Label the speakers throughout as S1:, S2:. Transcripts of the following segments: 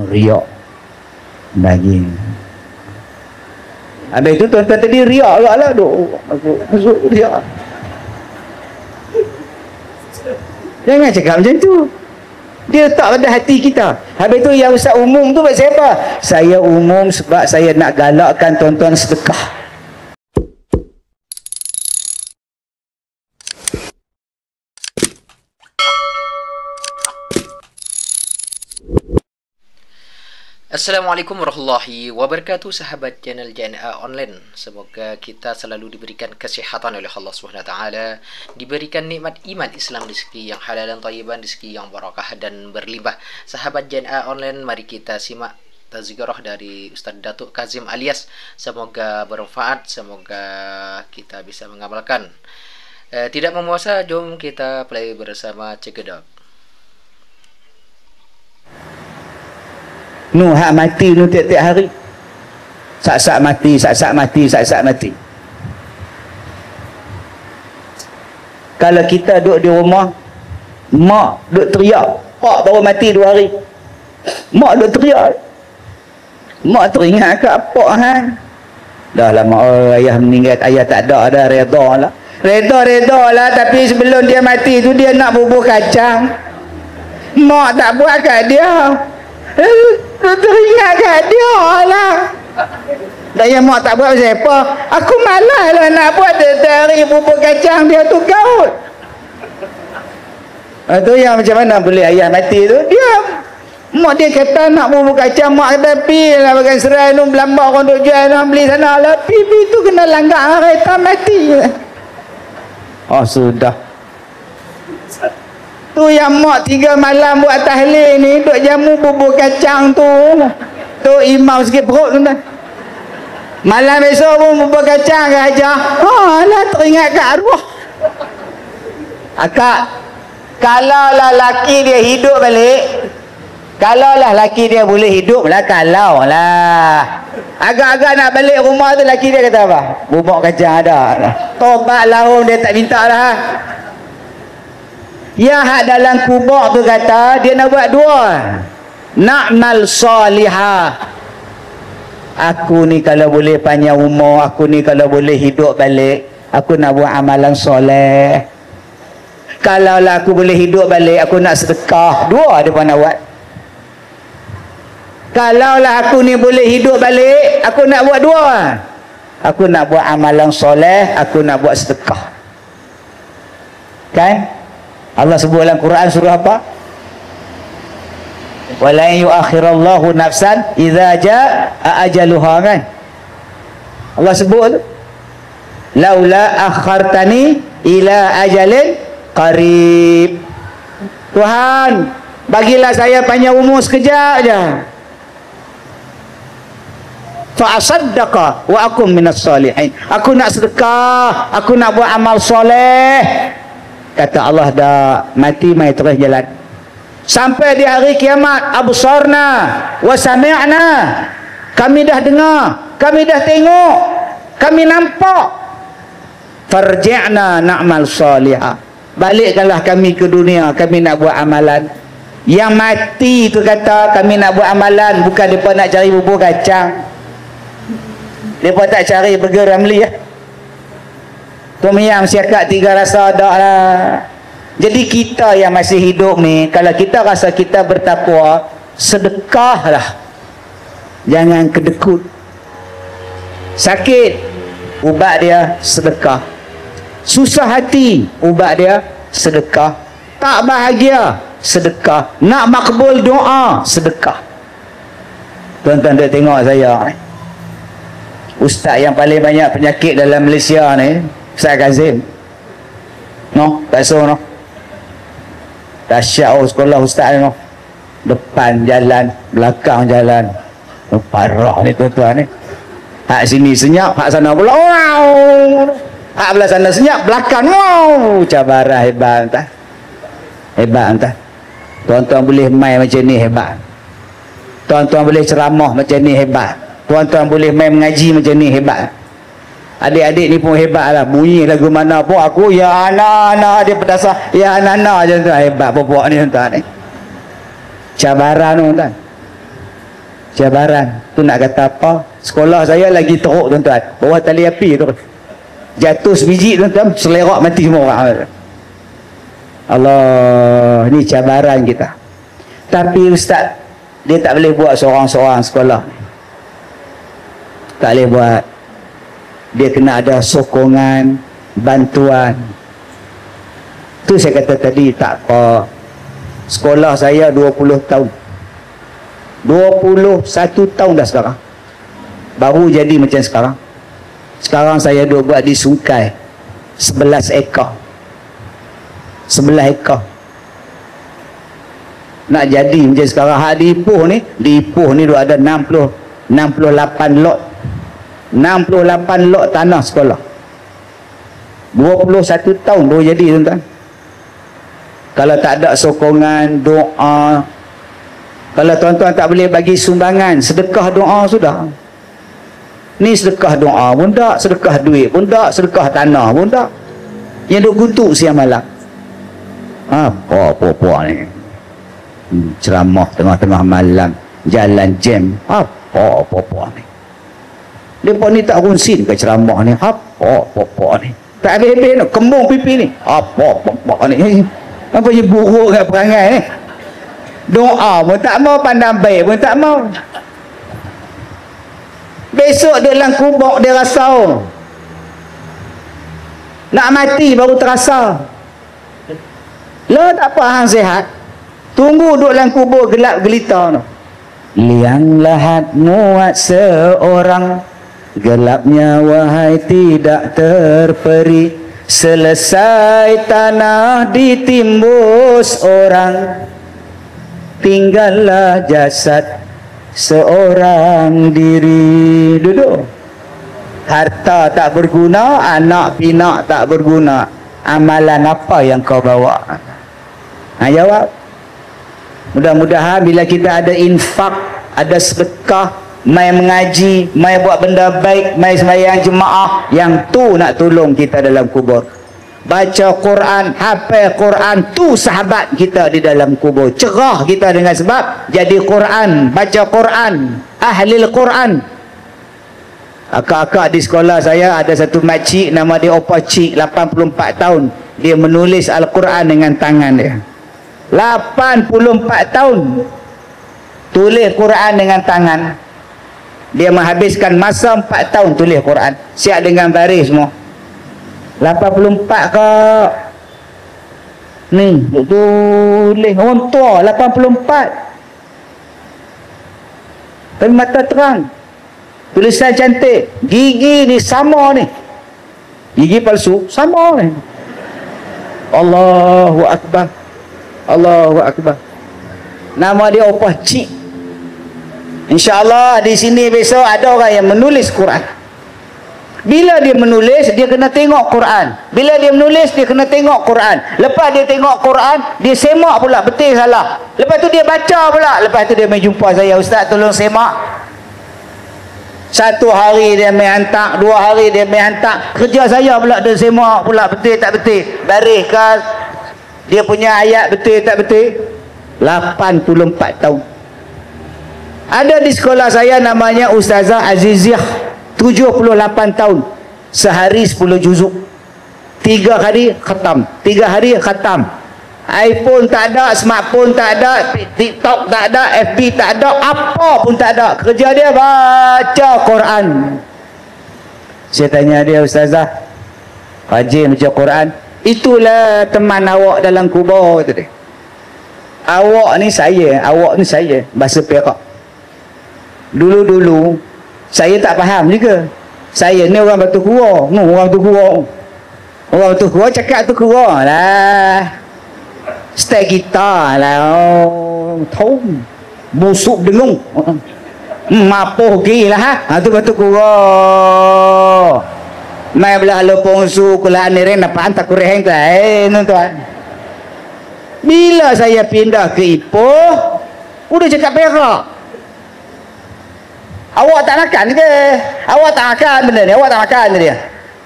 S1: Riak daging. Habis tu tuan-tuan tadi riak lah duk masuk riak. Jangan cakap macam tu. Dia letak pada hati kita. Habis tu yang ustaz umum tu buat siapa? Saya umum sebab saya nak galakkan tuan-tuan sedekah.
S2: Assalamualaikum warahmatullahi wabarakatuh, sahabat channel JNA Online. Semoga kita selalu diberikan kesihatan oleh Allah SWT, diberikan nikmat iman Islam, rezeki yang halal dan thayyiban, rezeki yang barakah dan berlimpah. Sahabat JNA Online, mari kita simak tazkirah dari Ustaz Datuk Kazim Alias. Semoga bermanfaat, semoga kita bisa mengamalkan. Tidak memuasa, jom kita play bersama Cegedok.
S1: Hak mati nu tiap-tiap hari. Sak-sak mati, sak-sak mati, sak-sak mati. Kalau kita duduk di rumah, mak duduk teriak, pak baru mati 2 hari. Mak duduk teriak. Mak teringat ke apa Dah lama ayah meninggal, ayah tak ada dah, reda lah. Reda lah, tapi sebelum dia mati tu dia nak bubur kacang. Mak tak buat kat dia. Teringat kat dia lah. Dan yang mak tak buat pasal apa? Aku malas lah nak buat dari bubur kacang dia tu gaut. Itu yang macam mana boleh ayah mati tu? Dia mak dia kata nak bubur kacang, mak kata pi lah bagian serai tu belambak orang duk jual nak beli sana lah. Pi tu kena langgar kereta mati. Oh sudah. Tu yang mak 3 malam buat tahlil ni duk jamu bubur kacang tu. Tu imam sikit perut tu dah. Malam esok pun bubur kacang ke ajar. Lah teringat kat arwah. Akak, kalaulah laki dia hidup balik, kalaulah laki dia boleh hidup lah, kalau lah agak-agak nak balik rumah tu laki dia kata apa? Bubur kacang ada. Tobat lahum dia tak minta lah. Yang hak dalam kubur tu kata dia nak buat 2. Na'mal salihah. Aku ni kalau boleh panjang umur, aku ni kalau boleh hidup balik, aku nak buat amalan soleh. Kalaulah aku boleh hidup balik, aku nak sedekah. 2 dia pun nak buat. Kalaulah aku ni boleh hidup balik, aku nak buat 2. Aku nak buat amalan soleh, aku nak buat sedekah. Kan? Allah sebut dalam Quran surah apa? Wala yu'akhirallahu nafsan idza jaa ajaluha, kan? Allah sebut tu. Laula akhartani ila ajalin qarib. Tuhan, bagilah saya panjang umur sekejap je. Fa asaddaqa wa akum minas salihin. Aku nak sedekah, aku nak buat amal soleh. Kata Allah, dah mati mai terus jalan. Sampai di hari kiamat, absarna wa sami'na. Kami dah dengar, kami dah tengok, kami nampak. Farji'na na'mal salihah. Balikkanlah kami ke dunia, kami nak buat amalan. Yang mati tu kata kami nak buat amalan, bukan depa nak cari bubur kacang. Depa tak cari burger Ramli ya. Tom yam siakat 3 rasa dak lah. Jadi kita yang masih hidup ni, kalau kita rasa kita bertakwa, sedekahlah. Jangan kedekut. Sakit, ubat dia sedekah. Susah hati, ubat dia sedekah. Tak bahagia, sedekah. Nak makbul doa, sedekah. Tuan-tuan dah tengok saya, ustaz yang paling banyak penyakit dalam Malaysia ni, Ustaz Kazim. No, tak so no. Dahsyat sekolah ustaz ni no. Depan jalan, belakang jalan. Parah ni tuan-tuan ni. Hak sini senyap, hak sana pula wow. Hak belah sana senyap, belakang wow. Cabaran hebat entah. Hebat entah. Tuan-tuan boleh main macam ni hebat. Tuan-tuan boleh ceramah macam ni hebat. Tuan-tuan boleh main mengaji macam ni hebat. Adik-adik ni pun hebat lah. Bunyi lagu mana pun aku ya anak-anak dia pedasah. Ya anak-anak je tuan. Hebat popok ni tuan ni. Cabaran tu tuan. cabaran. Tu nak kata apa? Sekolah saya lagi teruk tuan-tuan. Bawah tali api tu. Jatuh sebiji tuan-tuan, selerak mati semua orang. Allah, ni cabaran kita. Tapi ustaz, dia tak boleh buat seorang-seorang sekolah. Tak boleh buat. Dia kena ada sokongan, bantuan. Tu saya kata tadi, tak apa. Sekolah saya 20 tahun. 21 tahun dah sekarang. Baru jadi macam sekarang. Sekarang saya duk buat di Sungai 11 ekar. 11 ekar. Nak jadi macam sekarang. Hak di Ipoh ni duk ada 68 lot. 68 lot tanah sekolah. 21 tahun baru jadi tuan-tuan. Kalau tak ada sokongan, doa. Kalau tuan-tuan tak boleh bagi sumbangan, sedekah doa sudah. Ni sedekah doa pun tak, sedekah duit pun tak, sedekah tanah pun tak. Yang duk guntuk siang malam. Apa ni? Ceramah tengah-tengah malam, jalan jam. Apa ni? Mereka ni tak konsin ke ceramah ni? Apa ni? Tak habis-habis nak kembung pipi ni. Apa ni? Apa je buruk kat perangai ni? Doa pun tak mau, pandang baik pun tak mau. Besok dia dalam kubur dia rasa nak mati baru terasa. Lah tak apa hang sihat. Tunggu duduk dalam kubur gelap gelita tu. Liang lahat muat seorang, gelapnya wahai tidak terperi. Selesai tanah ditimbus orang, tinggallah jasad seorang diri. Duduk. Harta tak berguna, anak pinak tak berguna. Amalan apa yang kau bawa? Jawab. Mudah-mudahan bila kita ada infak, ada sedekah, mai mengaji, mai buat benda baik, mai sembahyang jemaah, yang tu nak tolong kita dalam kubur. Baca Quran, hafal Quran, tu sahabat kita di dalam kubur. Cerah kita dengan sebab jadi Quran, baca Quran, ahlil Quran. Akak-akak di sekolah saya ada satu makcik nama dia Opa Cik, 84 tahun. Dia menulis Al-Quran dengan tangan dia. 84 tahun tulis Quran dengan tangan. Dia menghabiskan masa 4 tahun tulis Quran, siap dengan baris semua. 84 kak ni tulis orang tua 84, tapi mata terang, tulisan cantik, gigi ni sama ni, gigi palsu sama ni. Allahu Akbar, Allahu Akbar. Nama dia Opah Cik. InsyaAllah di sini besok ada orang yang menulis Quran. Bila dia menulis, dia kena tengok Quran. Bila dia menulis, dia kena tengok Quran. Lepas dia tengok Quran, dia semak pula betul salah. Lepas tu dia baca pula. Lepas tu dia main jumpa saya, Ustaz tolong semak. 1 hari dia main hantar, 2 hari dia main hantar. Kerja saya pula dia semak pula betul tak betul. Bariskan dia punya ayat betul tak betul. 84 tahun. Ada di sekolah saya namanya Ustazah Aziziah, 78 tahun. Sehari 10 juzuk. 3 hari khatam. 3 hari khatam. iPhone tak ada, smartphone tak ada, TikTok tak ada, FB tak ada, apa pun tak ada. Kerja dia baca Quran. Saya tanya dia, Ustazah, rajin baca Quran. Itulah teman awak dalam kubur tu dia. Awak ni saya, bahasa Perak. Dulu-dulu saya tak faham juga. Saya ni orang Batu Kura. Orang Batu Kura. Orang Batu Kura cakap tu Kura lah. Style kita lah. Tahu. Busuk dengung. Mapoh gila ha. Tu Batu Kura. Mai belah lepong su kulaan ni ren apa antak kureheng tu. Tuan. Bila saya pindah ke Ipoh, udah cakap Perak. Awak tak makan ke? Awak tak makan benda ni, awak tak makan dia.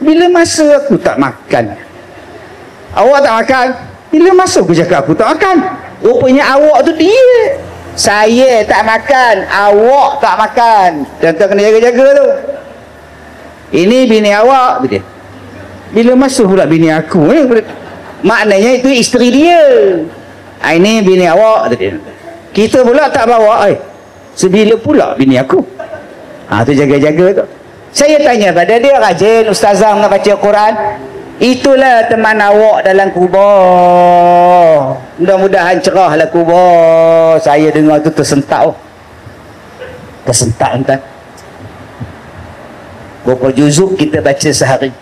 S1: Bila masa aku tak makan? Awak tak makan? Bila masa aku cakap aku tak makan? Rupanya awak tu dia. Saya tak makan, awak tak makan. Tuan-tuan kena jaga-jaga tu. Ini bini awak, betul. Bila masuk pula bini aku ni, maknanya itu isteri dia. Ini bini awak, betul. Kita pula tak bawa, sebila pula bini aku. Tu jaga-jaga tu. Saya tanya pada dia, rajin ustazah baca Quran. Itulah teman awak dalam kubur. Mudah-mudahan cerahlah kubur. Saya dengar tu tersentak. Tersentak entah. Berapa juzuk kita baca sehari?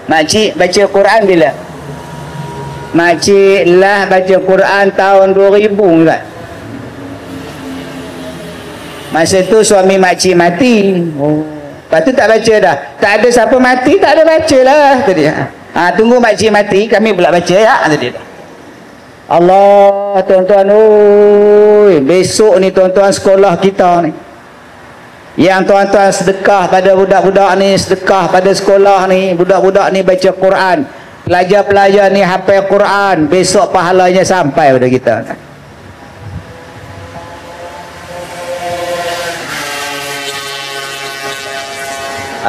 S1: Makcik baca Quran bila? Makcik lah baca Quran tahun 2000 kan? Masa tu suami makcik mati. Lepas tu tak baca dah. Tak ada siapa mati, tak ada baca lah. Tunggu makcik mati, kami pula baca ya. Allah, tuan-tuan, besok ni tuan-tuan sekolah kita ni, yang tuan-tuan sedekah pada budak-budak ni, sedekah pada sekolah ni, budak-budak ni baca Quran, pelajar-pelajar ni hafal Quran, besok pahalanya sampai pada kita.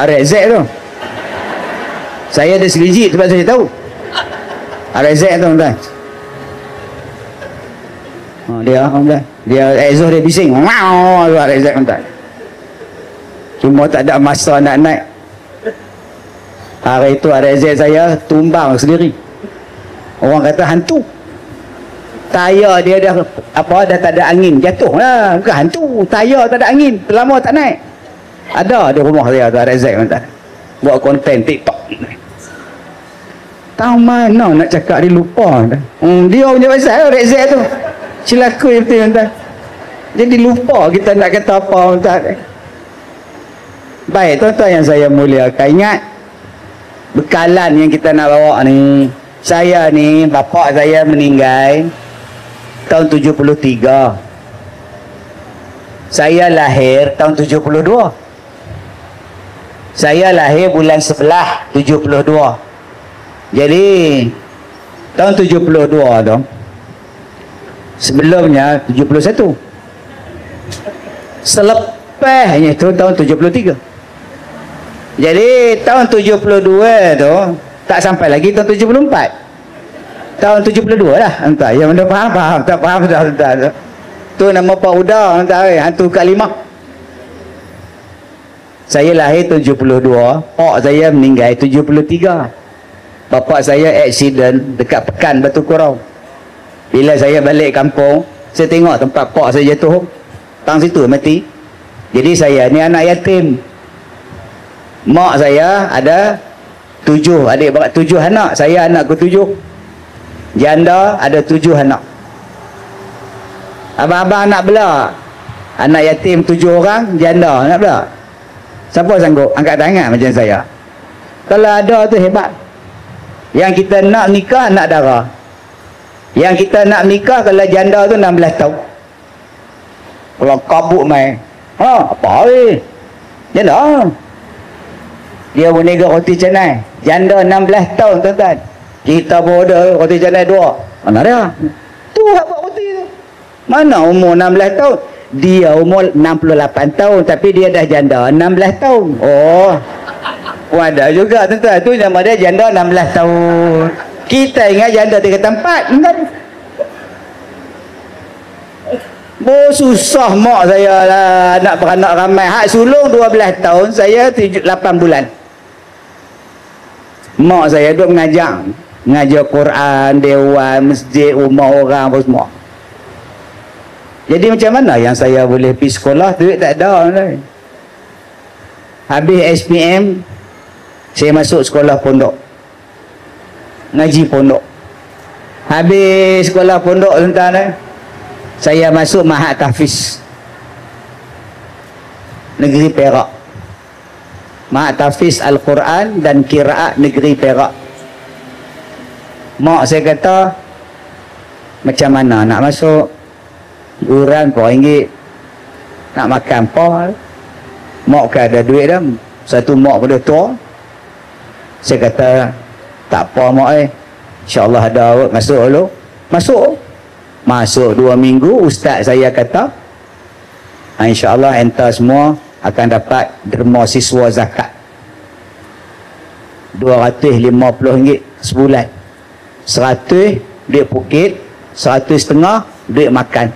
S1: Rezek tu saya ada serijit sebab saya tahu Rezek tu tuan. Dia Zuh dia bising Rezek tuan. Cuma tak ada masa nak naik. Hari itu Rezek saya tumbang sendiri. Orang kata hantu. Tayar dia dah tak ada angin, jatuh lah. Bukan hantu, tayar tak ada angin, lama tak naik. Ada di rumah saya tu Rezek tuan. Buat konten TikTok. Tahu mana nak cakap dia lupa. Dia punya pasal Rezek tu. Celaka betul tuan. Jadi lupa kita nak kata apa tuan. Baik tuan-tuan yang saya muliakan, ingat bekalan yang kita nak bawa ni. Saya ni bapa saya meninggal tahun 73. Saya lahir tahun 72. Saya lahir bulan 11 72. Jadi tahun 72 tu, sebelumnya 71, selepasnya tu tahun 73. Jadi tahun 72 tu tak sampai lagi tahun 74. Tahun 72 lah entah. Yang mana faham, tak faham dah entah. Tu nama Pak Uda entah, hantu Kalimah. Saya lahir 72, pak saya meninggal 73. Bapa saya aksiden dekat Pekan Batu Kurau. Bila saya balik kampung, saya tengok tempat pak saya jatuh, tang situ mati. Jadi saya ni anak yatim. Mak saya ada 7 adik beradik, 7 anak. Saya anak ke-7. Janda ada 7 anak. Abang-abang nak bela. Anak yatim 7 orang, janda nak bela. Siapa sanggup angkat tangan macam saya? Kalau ada tu hebat. Yang kita nak nikah anak dara. Yang kita nak nikah kalau janda tu 16 tahun. Kalau kabut main. Apa ni? Janda. Dia berniaga roti canai. Janda 16 tahun tuan-tuan. Kita bodoh roti canai 2. Mana dia? Tu hak buat roti tu. Mana umur 16 tahun? Dia umur 68 tahun tapi dia dah janda 16 tahun. Oh. Ada juga tuan-tuan. Tu nama dia janda 16 tahun. Kita ingat janda 3 tempat. Susah mak saya lah, anak beranak ramai. Hak sulung 12 tahun, saya 8 bulan. Mak saya duduk mengajar Quran, dewan, masjid, rumah orang apa semua. Jadi macam mana yang saya boleh pergi sekolah, duit tak ada. Habis SPM, saya masuk sekolah pondok, ngaji pondok. Habis sekolah pondok tuan-tuan, saya masuk Mahat Tahfiz Negeri Perak. Mahat Tahfiz Al-Quran dan Qiraat Negeri Perak. Mak saya kata, macam mana nak masuk? Yuran RM4. Nak makan apa? Mak kan ada duit dah. Satu mak pada tua. Saya kata, tak apa mak InsyaAllah ada masuk dulu. Masuk. Masuk 2 minggu, ustaz saya kata, insya-Allah enta semua akan dapat derma siswa zakat RM250 sebulan. 100 duit pukit, 100 setengah duit makan.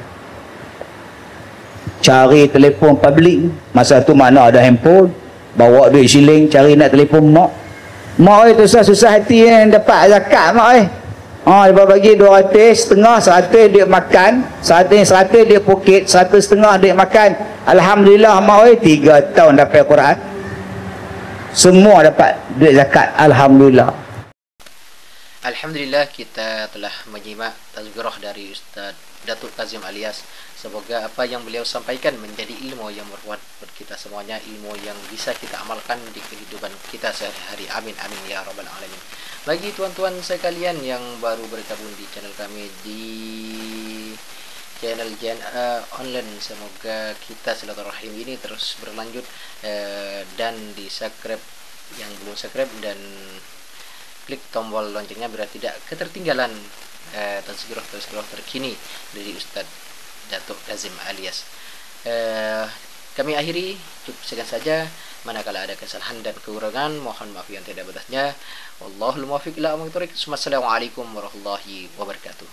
S1: Cari telefon public, masa tu mana ada handphone, bawa duit shilling cari nak telefon mak. Mak tu susah hati dapat zakat mak lepas bagi 200 setengah, 100 duit makan, 100 duit pukit, 100 setengah duit makan. Alhamdulillah mak 3 tahun dapat Quran, semua dapat duit zakat. Alhamdulillah.
S2: Alhamdulillah, kita telah menyimak tazkirah dari Ustaz Datuk Kazim Alias. Semoga apa yang beliau sampaikan menjadi ilmu yang bermanfaat buat kita semuanya, ilmu yang bisa kita amalkan di kehidupan kita sehari-hari. Amin amin ya rabbal alamin. Bagi tuan-tuan sekalian yang baru bergabung di channel kami di channel JNA Online, semoga kita silaturahim ini terus berlanjut, dan di subscribe yang belum subscribe, dan klik tombol loncengnya biar tidak ketertinggalan tazkirah terkini dari Ustaz Datuk Kazim Alias. Kami akhiri cukup sekian saja. Manakala ada kesalahan dan kekurangan, mohon maaf yang tidak batasnya. Wallahul muwaffiq ila aqwamit thoriq. Wassalamualaikum warahmatullahi wabarakatuh.